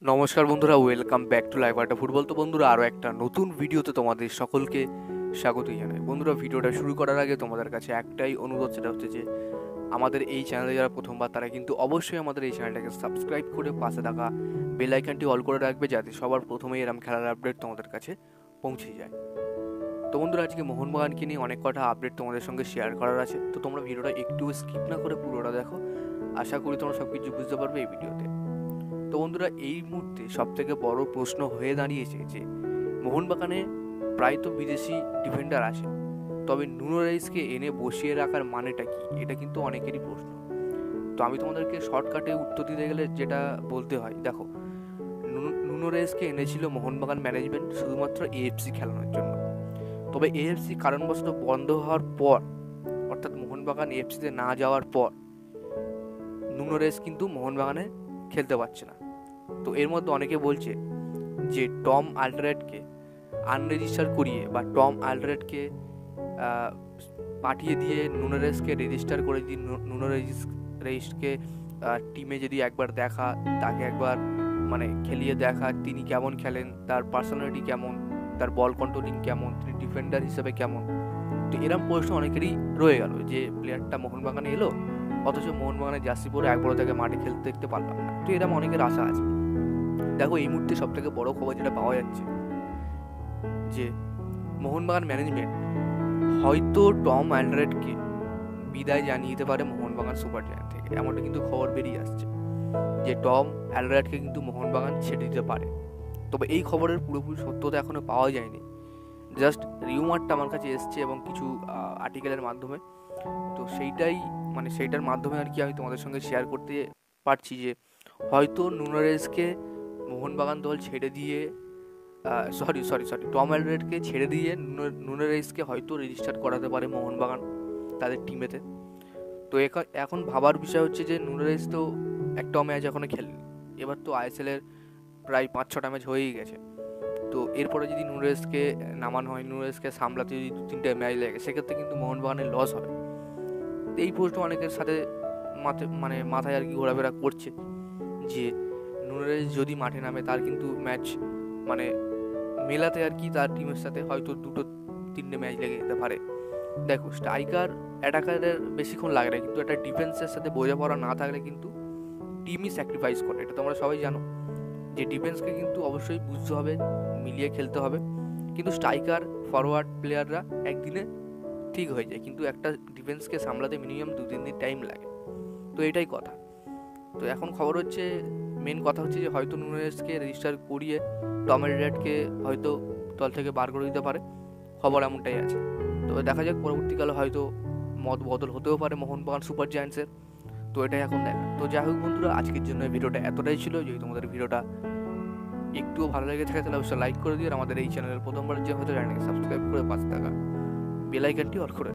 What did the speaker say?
নমস্কার বন্ধুরা, welcome back to live আড্ডা ফুটবল। তো বন্ধুরা, আরও একটা নতুন ভিডিওতে তোমাদের সকলকে স্বাগতই জানাই। বন্ধুরা, ভিডিওটা শুরু করার আগে তোমাদের কাছে একটাই অনুরোধ, সেটা হচ্ছে যে আমাদের এই চ্যানেলে যারা প্রথমবার তারা কিন্তু অবশ্যই আমাদের এই চ্যানেলটাকে সাবস্ক্রাইব করে পাশে থাকা বেল আইকনটি অল করে রাখবে, যাতে সবার প্রথমেই এরম খেলার আপডেট তোমাদের কাছে পৌঁছে যায়। তো বন্ধুরা, আজকে মোহনবাগানকে নিয়ে অনেক কটা আপডেট তোমাদের সঙ্গে শেয়ার করার আছে, তো তোমরা ভিডিওটা একটু স্কিপ না করে পুরোটা দেখো। আশা করি তোমরা সব কিছু বুঝতে পারবে এই ভিডিওতে। তো বন্ধুরা, এই মুহূর্তে সবথেকে বড় প্রশ্ন হয়ে দাঁড়িয়েছে যে মোহনবাগানে প্রায় তো বিদেশি ডিফেন্ডার আছে, তবে নুনো রেইসকে এনে বসিয়ে রাখার মানেটা কি, এটা কিন্তু অনেকেরই প্রশ্ন। তো আমি তোমাদেরকে শর্টকাটে উত্তর দিতে গেলে যেটা বলতে হয়, দেখো, নুনো রেইসকে এনেছিল মোহনবাগান ম্যানেজমেন্ট শুধুমাত্র এএফসি খেলানোর জন্য। তবে এএফসি কারণবশত বন্ধ হওয়ার পর, অর্থাৎ মোহনবাগান এএফসিতে না যাওয়ার পর, নুনো রেইস কিন্তু মোহনবাগানে খেলতে পারছে না। তো এর মধ্যে অনেকে বলছে যে টম আলডারেটকে আনরেজিস্টার করিয়ে বা টম আলডারেটকে পাঠিয়ে দিয়ে নুনেরেসকে রেজিস্টার করে দিয়ে রেজিস্টকে টিমে যদি একবার দেখা, তাকে একবার মানে খেলিয়ে দেখা, তিনি কেমন খেলেন, তার পার্সোনালিটি কেমন, তার বল কন্ট্রোলিং কেমন, তিনি ডিফেন্ডার হিসেবে কেমন। তো এরম প্রশ্ন অনেকেরই রয়ে গেল যে প্লেয়ারটা মোহনবাগানে এলো, অথচ মোহনবাগানের জার্সি পরে একবারও তাকে মাঠে খেলতে দেখতে পারলাম না। তো এরম অনেকের আশা আছে। দেখো, এই মুহূর্তে সব থেকে বড় খবর যেটা পাওয়া যাচ্ছে যে মোহনবাগান ম্যানেজমেন্ট হয়তো টম অ্যালডারেটকে বিদায় জানিয়ে দিতে পারে মোহনবাগান সুপার জায়ান্ট থেকে। এমনটা কিন্তু খবর বেরিয়ে আসছে যে টম অ্যালডারেটকে কিন্তু মোহনবাগান ছেড়ে দিতে পারে। তবে এই খবরের পুরোপুরি সত্যতা এখনো পাওয়া যায়নি, জাস্ট রিউমারটা আমার কাছে এসছে এবং কিছু আর্টিকেলের মাধ্যমে। তো সেইটার মাধ্যমে আর কি আমি তোমাদের সঙ্গে শেয়ার করতে পারছি যে হয়তো নুনেরেসকে মোহনবাগান দল ছেড়ে দিয়ে টম অ্যালডারেটকে ছেড়ে দিয়ে নুনেরেসকে হয়তো রেজিস্টার করাতে পারে মোহনবাগান তাদের টিমেতে। তো এখন ভাবার বিষয় হচ্ছে যে নুনেরেস তো একটা ম্যাচ এখনো খেলেনি, এবার তো আইএসএল এর প্রায় 5-6টা ম্যাচ হয়েই গেছে। তো এরপরে যদি নুনেরেসকে নামানো হয়, নুনেরেসকে সামলাতে যদি 2-3টে ম্যাচ লাগে, সেক্ষেত্রে কিন্তু মোহনবাগানের লস হবে। তো এই প্রশ্ন অনেকের সাথে মাথায় আর কি ঘোরাফেরা করছে যে নুনেরেস যদি মাঠে নামে, তার কিন্তু ম্যাচ মানে মেলাতে আর কি তার টিমের সাথে হয়তো 2-3টে ম্যাচ লেগে যেতে পারে। দেখো, স্ট্রাইকার অ্যাটাকারের বেশিক্ষণ লাগে না, কিন্তু একটা ডিফেন্সের সাথে বোঝাপড়া না থাকলে কিন্তু টিমই স্যাক্রিফাইস করে। এটা তোমরা সবাই জানো যে ডিফেন্সকে কিন্তু অবশ্যই বুঝতে হবে, মিলিয়ে খেলতে হবে। কিন্তু স্ট্রাইকার ফরওয়ার্ড প্লেয়াররা একদিনে ঠিক হয়ে যায়, কিন্তু একটা ডিফেন্সকে সামলাতে মিনিমাম 2-3 দিন টাইম লাগে। তো এটাই কথা। তো এখন খবর হচ্ছে, মেন কথা হচ্ছে যে হয়তো নুনেসকে রেজিস্টার করিয়ে টম অ্যালডারেটকে হয়তো দল থেকে বার করে দিতে পারে, খবর এমনটাই আছে। তো দেখা যাক, পরবর্তীকালে হয়তো মত বদল হতেও পারে মোহনবাগান সুপার জায়ান্টসের। তো এটাই এখন দেখা। তো যাই হোক বন্ধুরা, আজকের জন্য ভিডিওটা এতটাই ছিল। যদি তোমাদের ভিডিওটা একটুও ভালো লেগে থাকে তাহলে অবশ্যই লাইক করে দিও, আর আমাদের এই চ্যানেলের প্রথমবার যে হয়তো চ্যানেলকে সাবস্ক্রাইব করে পাশে থাকা বেল আইকনটি অন করে